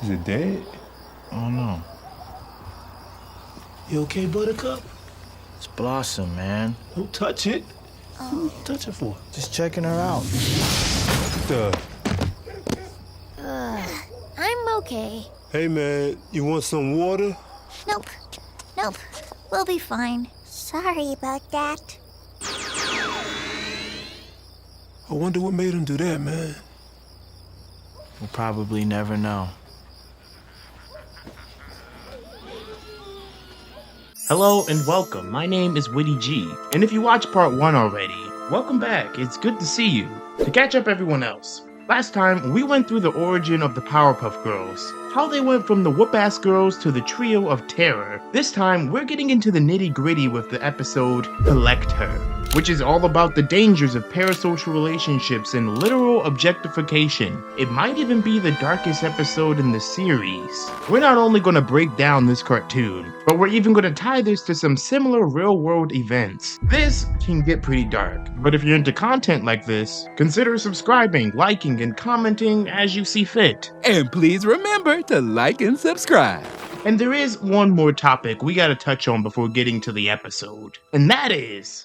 Is it dead? I don't know. You okay, Buttercup? It's Blossom, man. Don't touch it. What you touch it for? Just checking her out. What I'm okay. Hey, man, you want some water? Nope. We'll be fine. Sorry about that. I wonder what made him do that, man. We'll probably never know. Hello and welcome, my name is Witty G, and if you watched part 1 already, welcome back, it's good to see you. To catch up everyone else, last time we went through the origin of the Powerpuff Girls, how they went from the whoop-ass girls to the trio of terror. This time, we're getting into the nitty-gritty with the episode Collect Her, which is all about the dangers of parasocial relationships and literal objectification. It might even be the darkest episode in the series. We're not only going to break down this cartoon, but we're even going to tie this to some similar real-world events. This can get pretty dark, but if you're into content like this, consider subscribing, liking, and commenting as you see fit. And please remember to like and subscribe. And there is one more topic we gotta touch on before getting to the episode, and that is...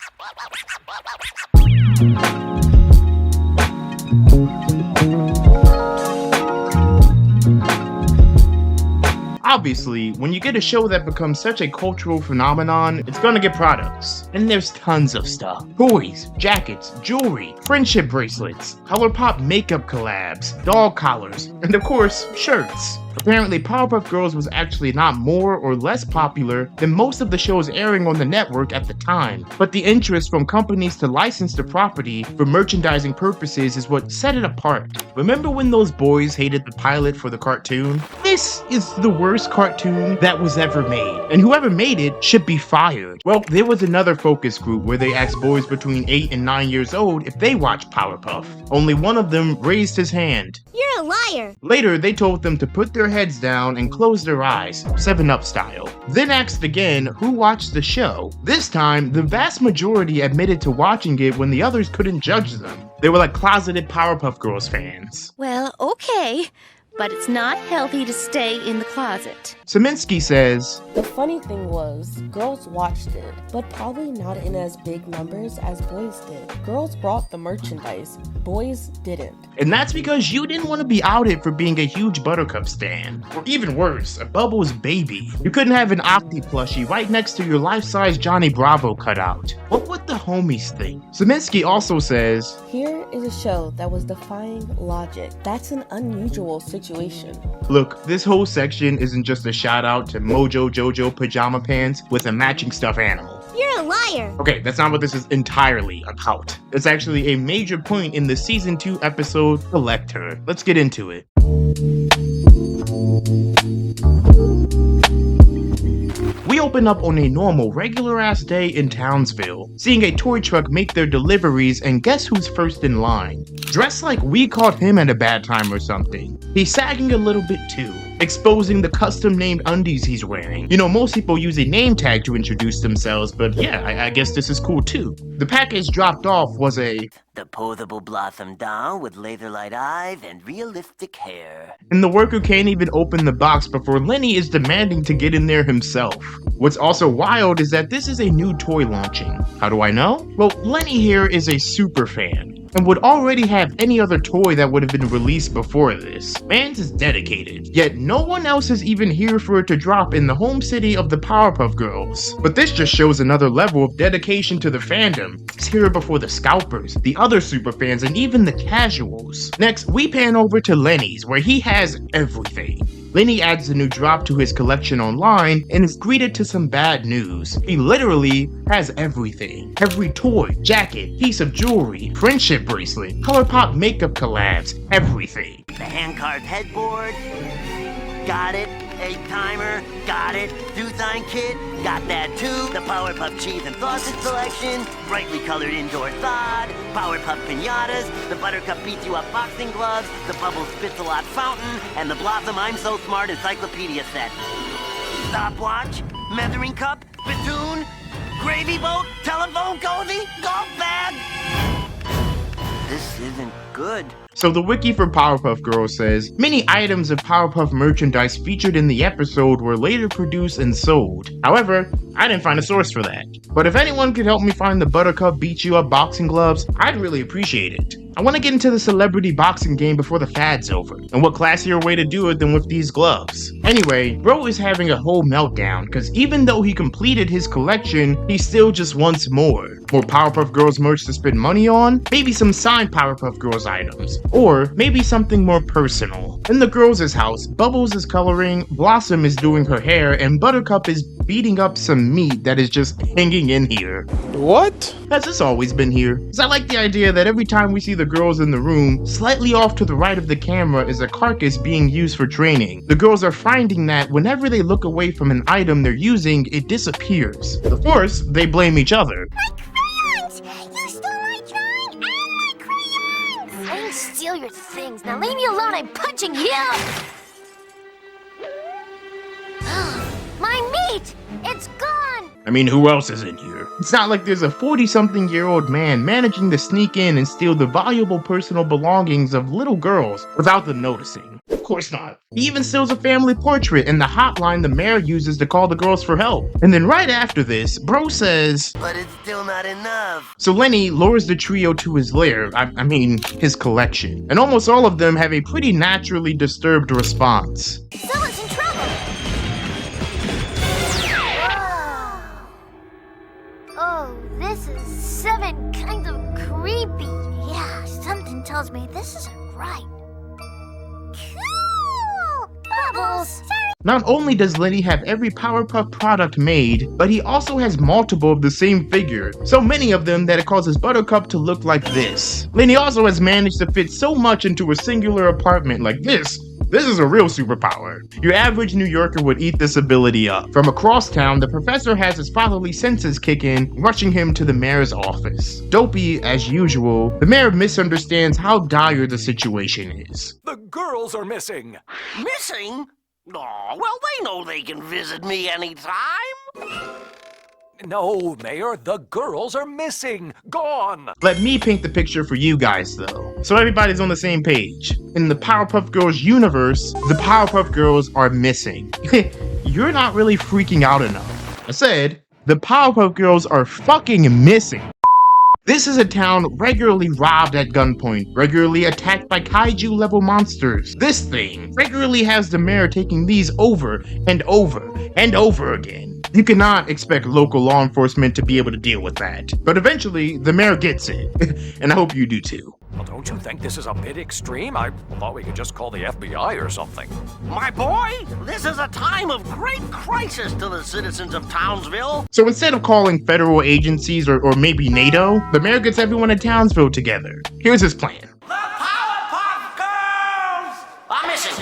Obviously, when you get a show that becomes such a cultural phenomenon, it's gonna get products. And there's tons of stuff. Toys, jackets, jewelry, friendship bracelets, Powerpuff makeup collabs, dog collars, and of course, shirts. Apparently, Powerpuff Girls was actually not more or less popular than most of the shows airing on the network at the time, but the interest from companies to license the property for merchandising purposes is what set it apart. Remember when those boys hated the pilot for the cartoon? This is the worst cartoon that was ever made, and whoever made it should be fired. Well, there was another focus group where they asked boys between 8 and 9 years old if they watched Powerpuff. Only one of them raised his hand. You're a liar. Later, they told them to put their heads down and close their eyes, 7-Up style. Then asked again who watched the show. This time, the vast majority admitted to watching it when the others couldn't judge them. They were like closeted Powerpuff Girls fans. Well, okay, but it's not healthy to stay in the closet. Saminsky says, The funny thing was, girls watched it, but probably not in as big numbers as boys did. Girls brought the merchandise, boys didn't. and that's because you didn't want to be outed for being a huge Buttercup stan. Or even worse, a Bubbles baby. You couldn't have an Opti plushie right next to your life-size Johnny Bravo cutout. What would the homies think? Saminsky also says, Here is a show that was defying logic. That's an unusual situation. look, this whole section isn't just a shout out to Mojo Jojo pajama pants with a matching stuffed animal. You're a liar. Okay, that's not what this is entirely about. It's actually a major point in the season 2 episode, Collect Her. Let's get into it. We open up on a normal, regular-ass day in Townsville, seeing a toy truck make their deliveries, and guess who's first in line? Dressed like we caught him at a bad time or something. He's sagging a little bit too, exposing the custom-named undies he's wearing. You know, most people use a name tag to introduce themselves, but yeah, I guess this is cool too. The package dropped off was a the posable Blossom doll with laser-light eyes and realistic hair. and the worker can't even open the box before Lenny is demanding to get in there himself. What's also wild is that this is a new toy launching. How do I know? Well, Lenny here is a super fan, and would already have any other toy that would have been released before this. Mans is dedicated, yet no one else is even here for it to drop in the home city of the Powerpuff Girls. But this just shows another level of dedication to the fandom. It's here before the scalpers, the other superfans, and even the casuals. Next, we pan over to Lenny's, where he has everything. Lenny adds a new drop to his collection online and is greeted to some bad news. He literally has everything. Every toy, jacket, piece of jewelry, friendship bracelet, Powerpuff makeup collabs, everything. The hand-carved headboard, got it. Egg timer, got it. Design kit, got that too. The Powerpuff cheese and sausage selection, brightly colored indoor sod, Powerpuff pinatas, the Buttercup beats you up boxing gloves, the Bubbles Spitz-a-Lot fountain, and the Blossom I'm So Smart encyclopedia set. Stopwatch, measuring cup, spittoon, gravy boat, telephone cozy, golf bag. This isn't good. So the wiki for Powerpuff Girls says, many items of Powerpuff merchandise featured in the episode were later produced and sold. However, I didn't find a source for that. But if anyone could help me find the Buttercup Beat You Up boxing gloves, I'd really appreciate it. I want to get into the celebrity boxing game before the fad's over, and what classier way to do it than with these gloves? Anyway, bro is having a whole meltdown, cause even though he completed his collection, he still just wants more. More Powerpuff Girls merch to spend money on? Maybe some signed Powerpuff Girls items. Or maybe something more personal. In the girls' house, Bubbles is coloring, Blossom is doing her hair, and Buttercup is beating up some meat that is just hanging in here. What? Has this always been here? Cause I like the idea that every time we see the girls in the room, slightly off to the right of the camera is a carcass being used for training. The girls are finding that whenever they look away from an item they're using, it disappears. Of course, they blame each other. Crayons! You stole my drawing and my crayons! I didn't steal your things. Now leave me alone. I'm punching you! My meat! It's gone! I mean, who else is in here? It's not like there's a 40-something-year-old man managing to sneak in and steal the valuable personal belongings of little girls without them noticing. Of course not. He even steals a family portrait and the hotline the mayor uses to call the girls for help. And then right after this, bro says, But it's still not enough. So Lenny lures the trio to his lair, I mean, his collection. And almost all of them have a pretty naturally disturbed response. Someone's in trouble! Oh, this is 7 kind of creepy. Yeah, something tells me this isn't right. Cool! Bubbles! Sorry. Not only does Lenny have every Powerpuff product made, but he also has multiple of the same figure, so many of them that it causes Buttercup to look like this. Lenny also has managed to fit so much into a singular apartment like this. This is a real superpower. Your average New Yorker would eat this ability up. From across town, the professor has his fatherly senses kick in, rushing him to the mayor's office. Dopey, as usual, the mayor misunderstands how dire the situation is. The girls are missing. Missing? Oh, well, they know they can visit me anytime. No, Mayor, the girls are missing. Gone. Let me paint the picture for you guys, though, so everybody's on the same page. In the Powerpuff Girls universe, the Powerpuff Girls are missing. You're not really freaking out enough. I said, the Powerpuff Girls are fucking missing. This is a town regularly robbed at gunpoint, regularly attacked by kaiju-level monsters. This thing regularly has the mayor taking these over and over and over again. You cannot expect local law enforcement to be able to deal with that. But eventually, the mayor gets it. And I hope you do too. Well, don't you think this is a bit extreme? I thought we could just call the FBI or something. My boy, this is a time of great crisis to the citizens of Townsville. So instead of calling federal agencies or maybe NATO, the mayor gets everyone in Townsville together. Here's his plan. The Powerpuff Girls are missing.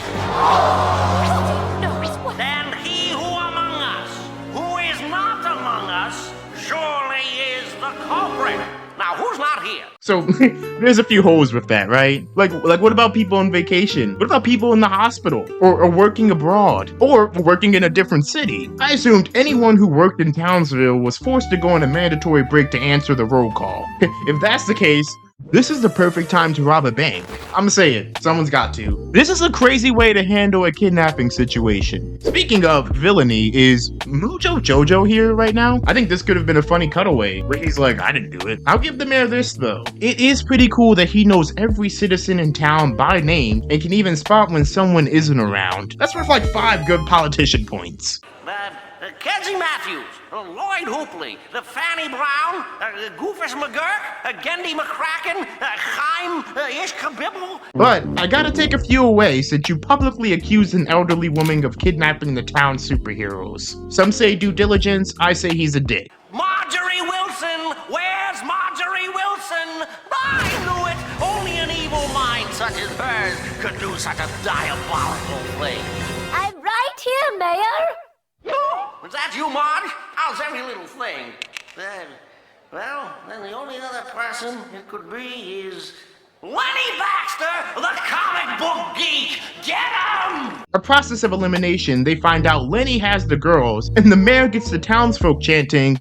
Then he who among us, who is not among us, surely is the culprit. Now, who's not here? So, there's a few holes with that, right? Like what about people on vacation? What about people in the hospital? Or working abroad? Or working in a different city? I assumed anyone who worked in Townsville was forced to go on a mandatory break to answer the roll call. If that's the case, this is the perfect time to rob a bank. I'ma say it, someone's got to. This is a crazy way to handle a kidnapping situation. Speaking of villainy, is Mojo Jojo here right now? I think this could have been a funny cutaway, where he's like, I didn't do it. I'll give the mayor this though. It is pretty cool that he knows every citizen in town by name, and can even spot when someone isn't around. That's worth like 5 good politician points. Kenzie Matthews, Lloyd Hoopley, the Fanny Brown, Goofus McGurk, Gendy McCracken, Chaim Ishkabibble. But I gotta take a few away since you publicly accused an elderly woman of kidnapping the town's superheroes. Some say due diligence, I say he's a dick. Marjorie Wilson! Where's Marjorie Wilson? I knew it! Only an evil mind such as hers could do such a diabolical thing. I'm right here, Mayor. Oh, is that you, Marge? How's every little thing? Well, then the only other person it could be is Lenny Baxter, the comic book geek! Get him! A process of elimination, they find out Lenny has the girls, and the mayor gets the townsfolk chanting,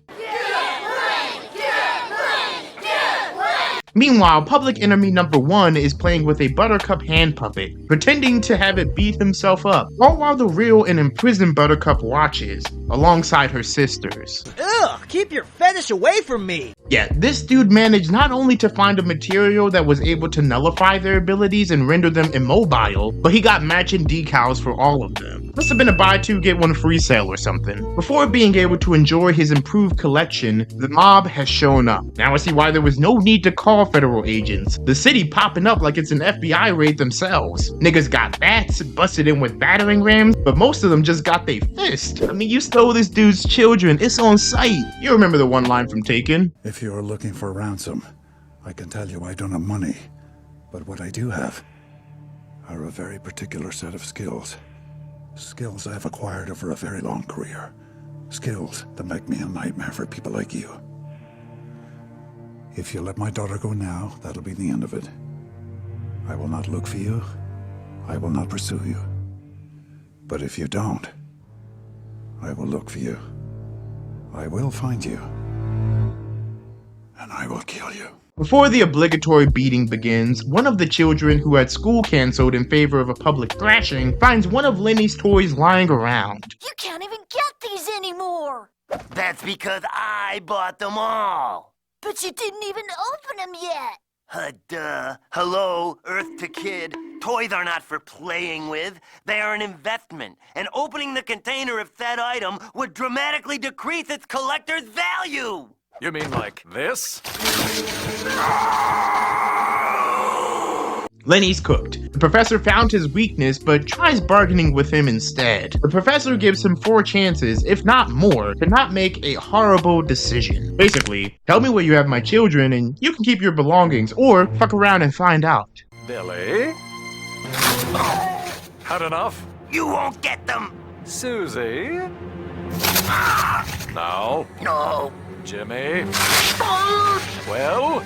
Meanwhile, public enemy number 1 is playing with a Buttercup hand puppet, pretending to have it beat himself up, all while the real and imprisoned Buttercup watches, alongside her sisters. Ugh, keep your fetish away from me! Yeah, this dude managed not only to find a material that was able to nullify their abilities and render them immobile, but he got matching decals for all of them. Must have been a buy 2 get 1 free sale or something. Before being able to enjoy his improved collection, the mob has shown up. Now I see why there was no need to call federal agents. The city popping up like it's an FBI raid themselves. Niggas got bats, busted in with battering rams, but most of them just got they fist. I mean, you stole this dude's children, it's on sight. You remember the one line from Taken? If you're looking for ransom, I can tell you I don't have money. But what I do have are a very particular set of skills. Skills I've acquired over a very long career. Skills that make me a nightmare for people like you. If you let my daughter go now, that'll be the end of it. I will not look for you. I will not pursue you. But if you don't, I will look for you. I will find you. And I will kill you. Before the obligatory beating begins, one of the children who had school cancelled in favor of a public thrashing finds one of Lenny's toys lying around. You can't even get these anymore! That's because I bought them all. But you didn't even open them yet! Duh. Hello, Earth to Kid. Toys are not for playing with. They are an investment. And opening the container of said item would dramatically decrease its collector's value. You mean like this? Lenny's cooked. The professor found his weakness, but tries bargaining with him instead. The professor gives him 4 chances, if not more, to not make a horrible decision. Basically, tell me where you have my children and you can keep your belongings, or fuck around and find out. Billy? Had enough? You won't get them! Susie? No. No. Jimmy? Well?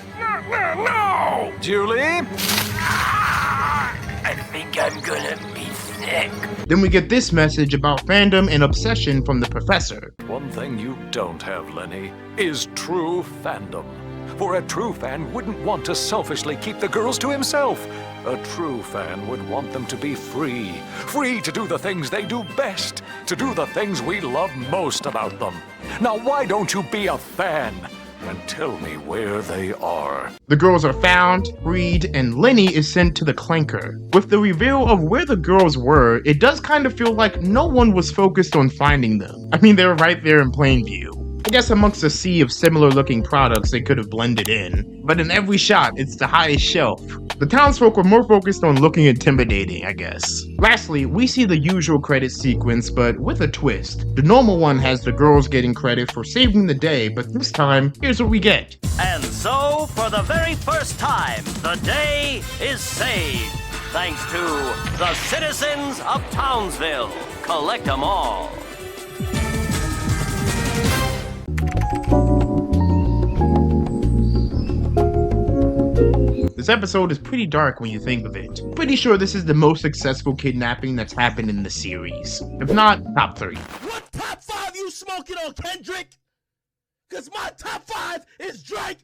No! Julie? I think I'm gonna be sick. Then we get this message about fandom and obsession from the professor. One thing you don't have, Lenny, is true fandom. For a true fan wouldn't want to selfishly keep the girls to himself. A true fan would want them to be free. Free to do the things they do best. To do the things we love most about them. Now why don't you be a fan? And tell me where they are. The girls are found, freed, and Lenny is sent to the Clanker. With the reveal of where the girls were, it does kind of feel like no one was focused on finding them. I mean, they're right there in plain view. I guess amongst a sea of similar looking products they could have blended in, but in every shot it's the highest shelf. The townsfolk were more focused on looking intimidating, I guess. Lastly, we see the usual credit sequence, but with a twist. The normal one has the girls getting credit for saving the day, but this time, here's what we get. And so, for the very first time, the day is saved. Thanks to the citizens of Townsville. Collect them all. This episode is pretty dark when you think of it. Pretty sure this is the most successful kidnapping that's happened in the series. If not, top 3. What top 5 you smoking on, Kendrick? Cause my top 5 is Drake.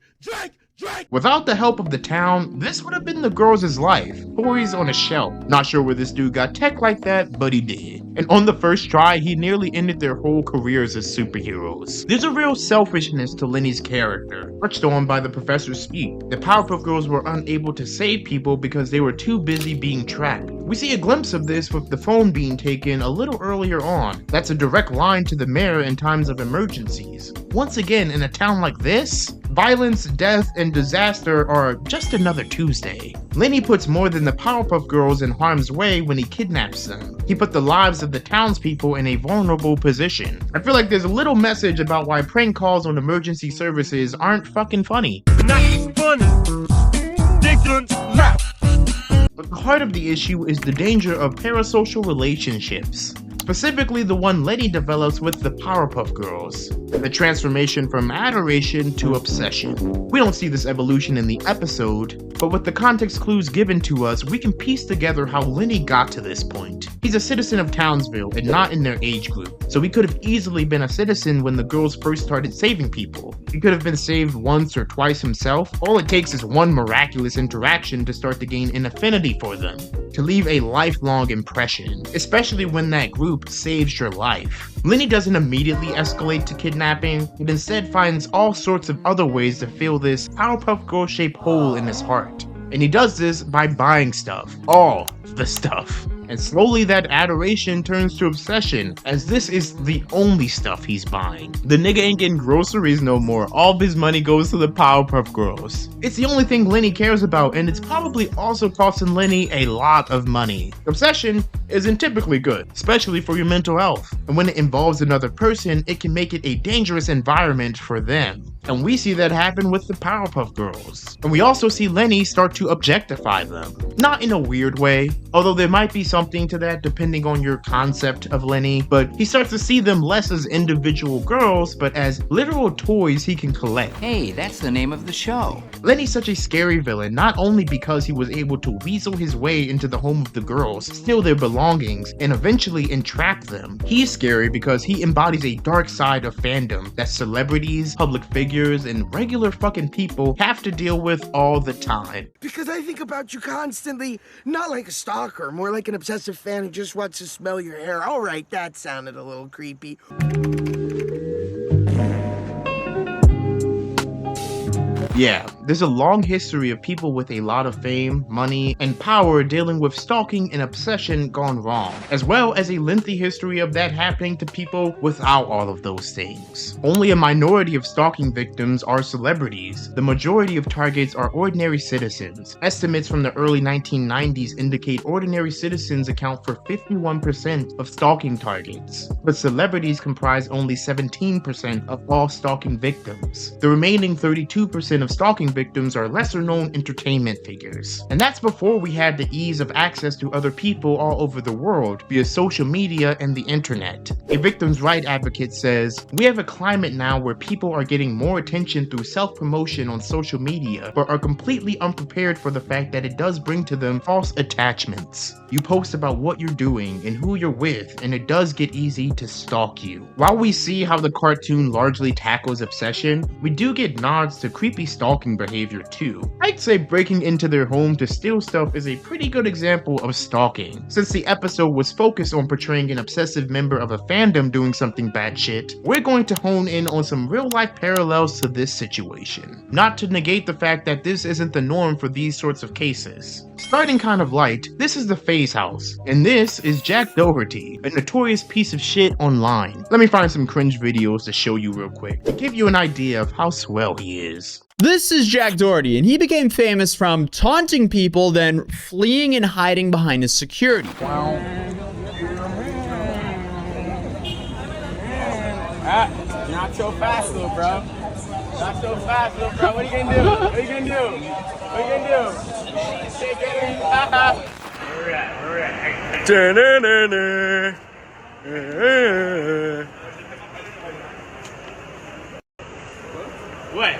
Without the help of the town, this would have been the girls' life. Toys on a shelf. Not sure where this dude got tech like that, but he did. And on the first try, he nearly ended their whole careers as superheroes. There's a real selfishness to Lenny's character, touched on by the professor's speech. The Powerpuff Girls were unable to save people because they were too busy being trapped. We see a glimpse of this with the phone being taken a little earlier on. That's a direct line to the mayor in times of emergencies. Once again, in a town like this, violence, death, and disaster are just another Tuesday. Lenny puts more than the Powerpuff Girls in harm's way when he kidnaps them. He put the lives of the townspeople in a vulnerable position. I feel like there's a little message about why prank calls on emergency services aren't fucking funny. Not funny. But the heart of the issue is the danger of parasocial relationships. specifically the one Lenny develops with the Powerpuff Girls, and the transformation from adoration to obsession. We don't see this evolution in the episode, but with the context clues given to us, we can piece together how Lenny got to this point. He's a citizen of Townsville and not in their age group, so he could have easily been a citizen when the girls first started saving people. He could have been saved once or twice himself. All it takes is one miraculous interaction to start to gain an affinity for them, to leave a lifelong impression, especially when that group saves your life. Lenny doesn't immediately escalate to kidnapping, but instead finds all sorts of other ways to fill this Powerpuff Girl-shaped hole in his heart. And he does this by buying stuff. All the stuff. And slowly that adoration turns to obsession, as this is the only stuff he's buying. The nigga ain't getting groceries no more. All of his money goes to the Powerpuff Girls. It's the only thing Lenny cares about, and it's probably also costing Lenny a lot of money. Obsession isn't typically good, especially for your mental health. And when it involves another person, it can make it a dangerous environment for them. And we see that happen with the Powerpuff Girls. And we also see Lenny start to objectify them. Not in a weird way, although there might be something to that depending on your concept of Lenny, but he starts to see them less as individual girls, but as literal toys he can collect. Hey, that's the name of the show. Lenny's such a scary villain, not only because he was able to weasel his way into the home of the girls, steal their belongings, and eventually entrap them. He's scary because he embodies a dark side of fandom that celebrities, public figures, and regular fucking people have to deal with all the time. Because I think about you constantly, not like a stalker, more like an obsessive fan who just wants to smell your hair. All right, that sounded a little creepy. Yeah, there's a long history of people with a lot of fame, money, and power dealing with stalking and obsession gone wrong, as well as a lengthy history of that happening to people without all of those things. Only a minority of stalking victims are celebrities. The majority of targets are ordinary citizens. Estimates from the early 1990s indicate ordinary citizens account for 51% of stalking targets, but celebrities comprise only 17% of all stalking victims. The remaining 32% of stalking victims are lesser known entertainment figures. And that's before we had the ease of access to other people all over the world via social media and the internet. A victims' rights advocate says, "We have a climate now where people are getting more attention through self-promotion on social media, but are completely unprepared for the fact that it does bring to them false attachments. You post about what you're doing and who you're with, and it does get easy to stalk you." While we see how the cartoon largely tackles obsession, we do get nods to creepy stalking behavior too. I'd say breaking into their home to steal stuff is a pretty good example of stalking. Since the episode was focused on portraying an obsessive member of a fandom doing something bad shit, we're going to hone in on some real life parallels to this situation. Not to negate the fact that this isn't the norm for these sorts of cases. Starting kind of light, this is the Phase House, and this is Jack Doherty, a notorious piece of shit online. Let me find some cringe videos to show you real quick, to give you an idea of how swell he is. This is Jack Doherty, and he became famous from taunting people, then fleeing and hiding behind his security. Not so fast, little bro. Not so fast, little bro. What are you gonna do? What are you gonna do? What are you gonna do? Take it. What?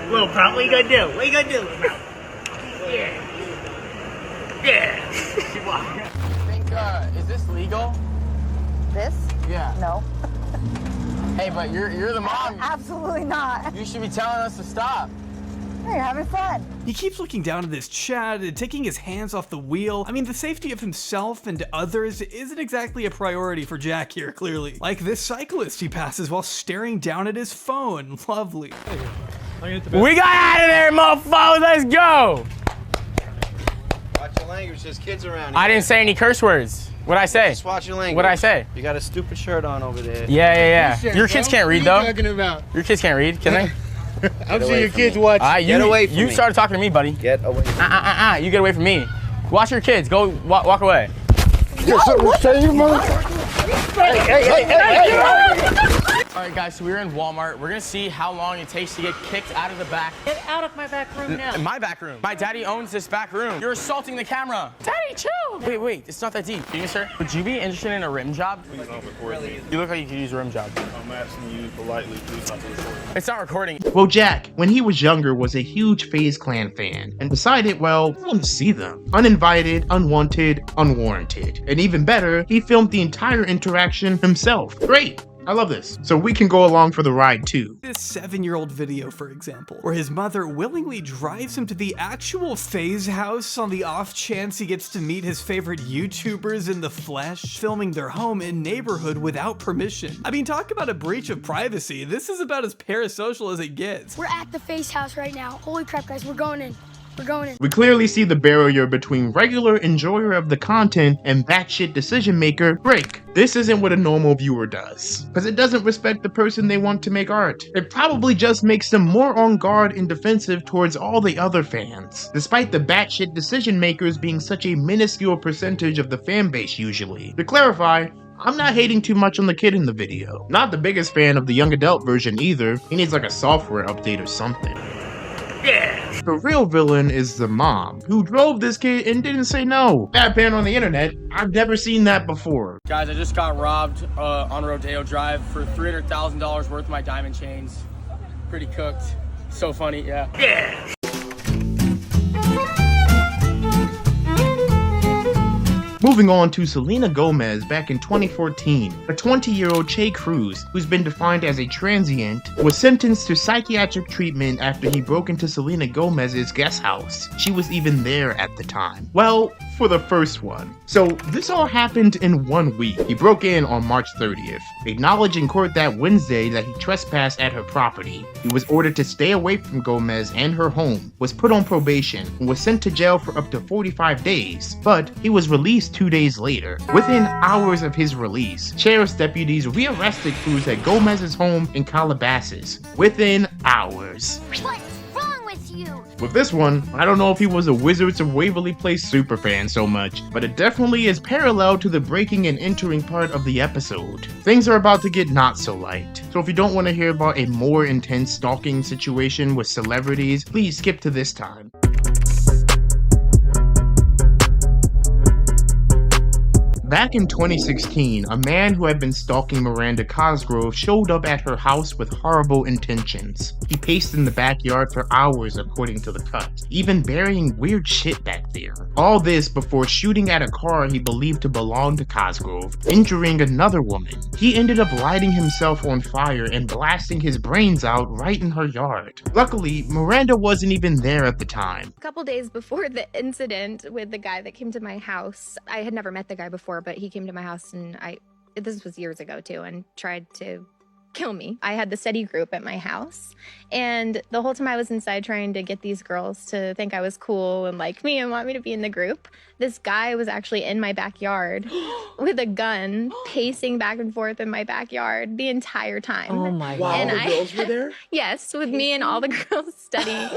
Little bro, what you gonna do? What you gonna do, bro? Yeah. Yeah. I think, is this legal? This? Yeah. No. Hey, but you're the mom. Absolutely not. You should be telling us to stop. You're having fun. He keeps looking down at this Chad and taking his hands off the wheel. I mean, the safety of himself and others isn't exactly a priority for Jack here, clearly. Like this cyclist he passes while staring down at his phone. Lovely. We got out of there, mofos. Let's go. Watch your language. There's kids around here. I didn't say any curse words. What'd I say? Just watch your language. What'd I say? You got a stupid shirt on over there. Yeah. Your kids can't read, though. What are you talking about? Your kids can't read, can they? I'm sure your kids watch. Get away from me. You started talking to me, buddy. Get away from me. You get away from me. Watch your kids. Go walk away. Hey. Alright guys, so we're in Walmart. We're gonna see how long it takes to get kicked out of the back. Get out of my back room now. My back room. My daddy owns this back room. You're assaulting the camera. Daddy, chill. Wait, it's not that deep. Excuse me, sir. Would you be interested in a rim job? Really? You look like you could use a rim job. I'm asking you politely, please not to record. It's not recording. Well, Jack, when he was younger, was a huge FaZe Clan fan, and decided, well, he wanted to see them. Uninvited, unwanted, unwarranted. And even better, he filmed the entire interaction himself. Great! I love this. So we can go along for the ride too. This 7-year-old video, for example, where his mother willingly drives him to the actual FaZe house on the off chance he gets to meet his favorite YouTubers in the flesh, filming their home and neighborhood without permission. I mean, talk about a breach of privacy. This is about as parasocial as it gets. We're at the FaZe house right now. Holy crap, guys, we're going in. We're going in. We clearly see the barrier between regular enjoyer of the content and batshit decision maker break. This isn't what a normal viewer does, because it doesn't respect the person they want to make art. It probably just makes them more on guard and defensive towards all the other fans, despite the batshit decision makers being such a minuscule percentage of the fan base usually. To clarify, I'm not hating too much on the kid in the video. Not the biggest fan of the young adult version either. He needs like a software update or something. Yeah. The real villain is the mom, who drove this kid and didn't say no. Bad parent on the internet, I've never seen that before. Guys, I just got robbed on Rodeo Drive for $300,000 worth of my diamond chains. Pretty cooked. So funny, yeah. Yeah. Moving on to Selena Gomez back in 2014, a 20-year-old Che Cruz, who's been defined as a transient, was sentenced to psychiatric treatment after he broke into Selena Gomez's guest house. She was even there at the time. Well, for the first one. So this all happened in 1 week. He broke in on March 30th, acknowledged in court that Wednesday that he trespassed at her property. He was ordered to stay away from Gomez and her home, was put on probation, and was sent to jail for up to 45 days, but he was released 2 days later. Within hours of his release, sheriff's deputies rearrested Cruz at Gomez's home in Calabasas. Within hours. What's wrong with you? With this one, I don't know if he was a Wizards of Waverly Place superfan so much, but it definitely is parallel to the breaking and entering part of the episode. Things are about to get not so light, so if you don't want to hear about a more intense stalking situation with celebrities, please skip to this time. Back in 2016, a man who had been stalking Miranda Cosgrove showed up at her house with horrible intentions. He paced in the backyard for hours according to the cut, even burying weird shit back there. All this before shooting at a car he believed to belong to Cosgrove, injuring another woman. He ended up lighting himself on fire and blasting his brains out right in her yard. Luckily, Miranda wasn't even there at the time. A couple days before the incident with the guy that came to my house, I had never met the guy before, but he came to my house and this was years ago too, and tried to kill me. I had the study group at my house, and the whole time I was inside trying to get these girls to think I was cool and like me and want me to be in the group, this guy was actually in my backyard with a gun, pacing back and forth in my backyard the entire time. Oh my God. And all the girls were there? Yes, with me and all the girls studying.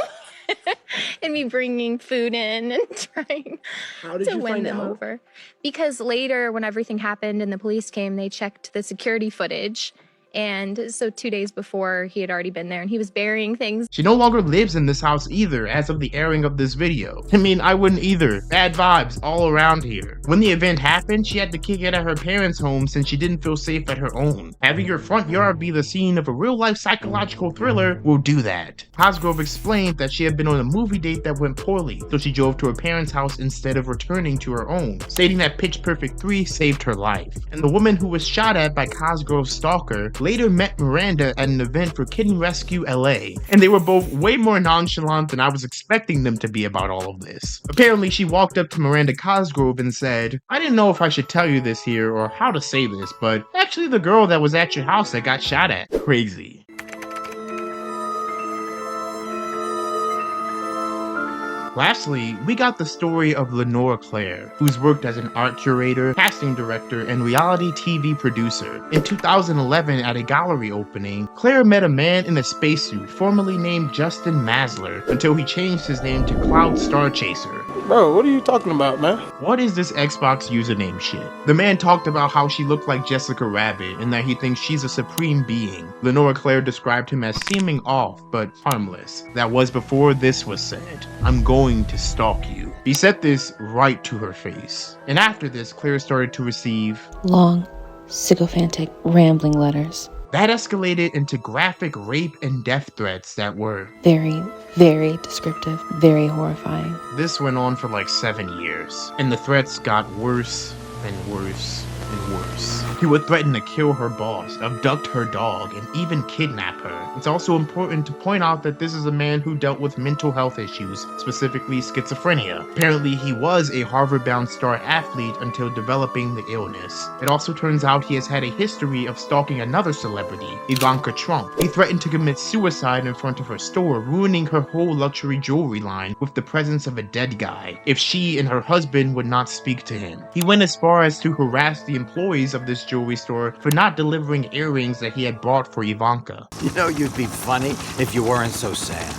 And me bringing food in and trying to win them over. Because later, when everything happened and the police came, they checked the security footage. And so 2 days before, he had already been there and he was burying things. She no longer lives in this house either as of the airing of this video. I mean, I wouldn't either. Bad vibes all around here. When the event happened, she had to kick it at her parents' home since she didn't feel safe at her own. Having your front yard be the scene of a real-life psychological thriller will do that. Cosgrove explained that she had been on a movie date that went poorly, so she drove to her parents' house instead of returning to her own, stating that Pitch Perfect 3 saved her life. And the woman who was shot at by Cosgrove's stalker later met Miranda at an event for Kitten Rescue LA, and they were both way more nonchalant than I was expecting them to be about all of this. Apparently, she walked up to Miranda Cosgrove and said, "I didn't know if I should tell you this here or how to say this, but actually the girl that was at your house that got shot at." Crazy. Lastly, we got the story of Lenore Claire, who's worked as an art curator, casting director, and reality TV producer. In 2011, at a gallery opening, Claire met a man in a spacesuit formerly named Justin Masler until he changed his name to Cloud Star Chaser. Bro, what are you talking about, man? What is this Xbox username shit? The man talked about how she looked like Jessica Rabbit and that he thinks she's a supreme being. Lenora Claire described him as seeming off, but harmless. That was before this was said. I'm going to stalk you. He said this right to her face. And after this, Claire started to receive long, sycophantic, rambling letters. That escalated into graphic rape and death threats that were very, very descriptive, very horrifying. This went on for like 7 years, and the threats got worse and worse and worse. He would threaten to kill her boss, abduct her dog, and even kidnap her. It's also important to point out that this is a man who dealt with mental health issues, specifically schizophrenia. Apparently, he was a Harvard-bound star athlete until developing the illness. It also turns out he has had a history of stalking another celebrity, Ivanka Trump. He threatened to commit suicide in front of her store, ruining her whole luxury jewelry line with the presence of a dead guy, if she and her husband would not speak to him. He went as far as to harass the employees of this jewelry store for not delivering earrings that he had bought for Ivanka. You know you'd be funny if you weren't so sad.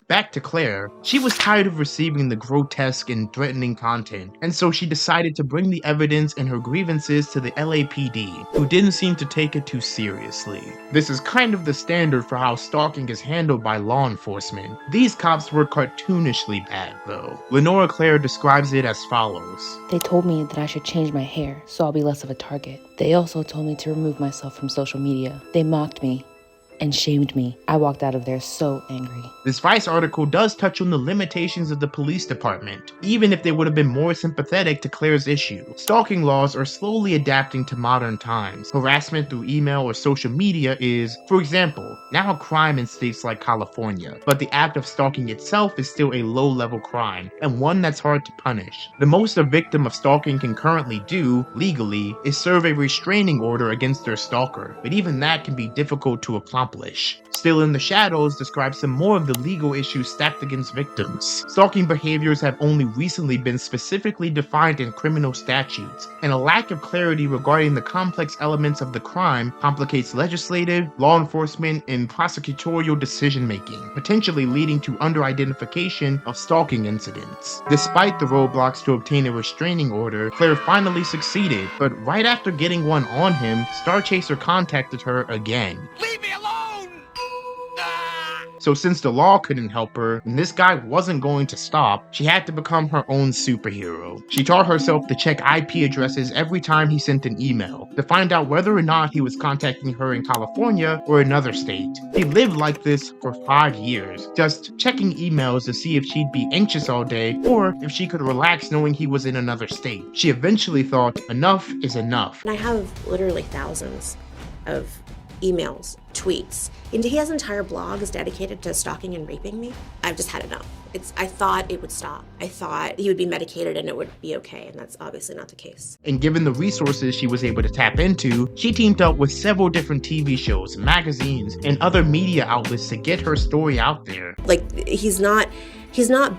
Back to Claire, she was tired of receiving the grotesque and threatening content, and so she decided to bring the evidence and her grievances to the LAPD, who didn't seem to take it too seriously. This is kind of the standard for how stalking is handled by law enforcement. These cops were cartoonishly bad, though. Lenora Claire describes it as follows. They told me that I should change my hair, so I'll be less of a target. They also told me to remove myself from social media. They mocked me and shamed me. I walked out of there so angry. This Vice article does touch on the limitations of the police department, even if they would have been more sympathetic to Claire's issue. Stalking laws are slowly adapting to modern times. Harassment through email or social media is, for example, now a crime in states like California, but the act of stalking itself is still a low-level crime, and one that's hard to punish. The most a victim of stalking can currently do, legally, is serve a restraining order against their stalker, but even that can be difficult to accomplish. Still in the Shadows describes some more of the legal issues stacked against victims. Stalking behaviors have only recently been specifically defined in criminal statutes, and a lack of clarity regarding the complex elements of the crime complicates legislative, law enforcement, and prosecutorial decision-making, potentially leading to under-identification of stalking incidents. Despite the roadblocks to obtain a restraining order, Claire finally succeeded, but right after getting one on him, Star Chaser contacted her again. Leave me alone! So since the law couldn't help her, and this guy wasn't going to stop, she had to become her own superhero. She taught herself to check IP addresses every time he sent an email, to find out whether or not he was contacting her in California or another state. He lived like this for 5 years, just checking emails to see if she'd be anxious all day, or if she could relax knowing he was in another state. She eventually thought, enough is enough. And I have literally thousands of emails, tweets, and he has entire blogs dedicated to stalking and raping me. I've just had enough. I thought it would stop. I thought he would be medicated and it would be okay, and that's obviously not the case. And given the resources she was able to tap into, she teamed up with several different TV shows, magazines, and other media outlets to get her story out there. Like, he's not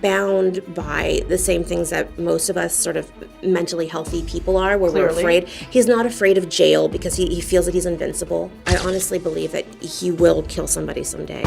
bound by the same things that most of us sort of mentally healthy people are, where we're afraid. He's not afraid of jail because he feels that he's invincible. I honestly believe that he will kill somebody someday.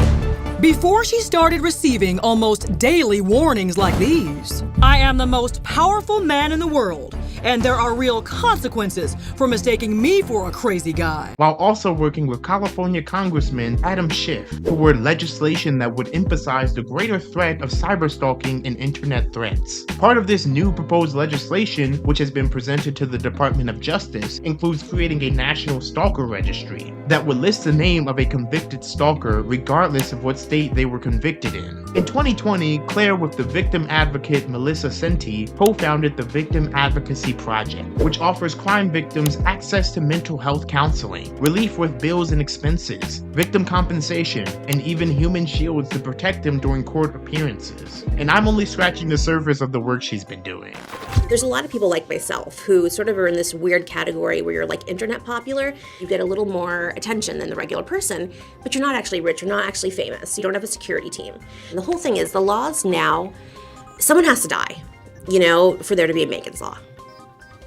Before she started receiving almost daily warnings like these, I am the most powerful man in the world, and there are real consequences for mistaking me for a crazy guy. While also working with California Congressman Adam Schiff toward legislation that would emphasize the greater threat of cyberstalking and internet threats. Part of this new proposed legislation, which has been presented to the Department of Justice, includes creating a national stalker registry that would list the name of a convicted stalker regardless of what state they were convicted in. In 2020, Claire with the victim advocate Melissa Senti co-founded the Victim Advocacy Project, which offers crime victims access to mental health counseling, relief with bills and expenses, victim compensation, and even human shields to protect them during court appearances. And I'm only scratching the surface of the work she's been doing. There's a lot of people like myself who sort of are in this weird category where you're like internet popular. You get a little more attention than the regular person, but you're not actually rich, you're not actually famous, you don't have a security team. And the whole thing is, the laws now, someone has to die, you know, for there to be a Megan's Law.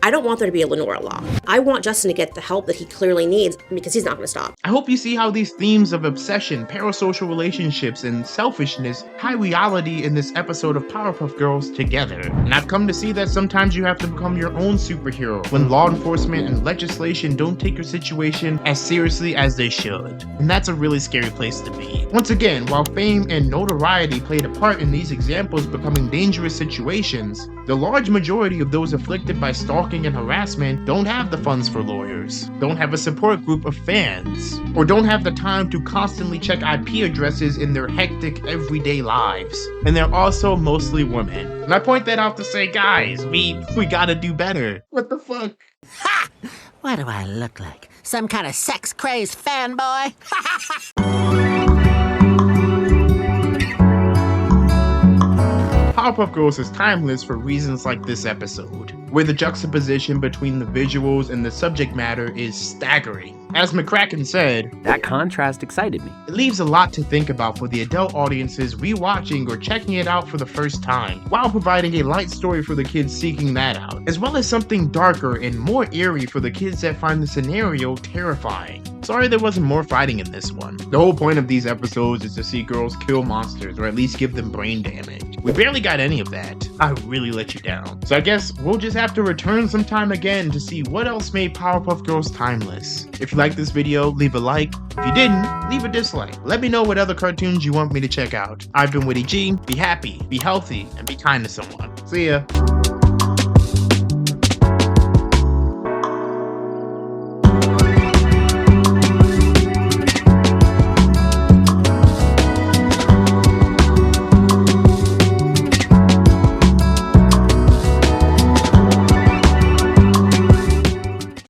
I don't want there to be a Lenora law. I want Justin to get the help that he clearly needs because he's not going to stop. I hope you see how these themes of obsession, parasocial relationships, and selfishness tie reality in this episode of Powerpuff Girls together. And I've come to see that sometimes you have to become your own superhero when law enforcement and legislation don't take your situation as seriously as they should. And that's a really scary place to be. Once again, while fame and notoriety played a part in these examples becoming dangerous situations, the large majority of those afflicted by stalking and harassment don't have the funds for lawyers, don't have a support group of fans, or don't have the time to constantly check IP addresses in their hectic everyday lives. And they're also mostly women. And I point that out to say, guys, we gotta do better. What the fuck? Ha! What do I look like? Some kind of sex-crazed fanboy? Powerpuff Girls is timeless for reasons like this episode, where the juxtaposition between the visuals and the subject matter is staggering. As McCracken said, that contrast excited me. It leaves a lot to think about for the adult audiences rewatching or checking it out for the first time, while providing a light story for the kids seeking that out, as well as something darker and more eerie for the kids that find the scenario terrifying. Sorry there wasn't more fighting in this one. The whole point of these episodes is to see girls kill monsters or at least give them brain damage. We barely got any of that. I really let you down. So I guess we'll just have to return sometime again to see what else made Powerpuff Girls timeless. If you liked this video, leave a like. If you didn't, leave a dislike. Let me know what other cartoons you want me to check out. I've been Witty G. Be happy, be healthy, and be kind to someone. See ya.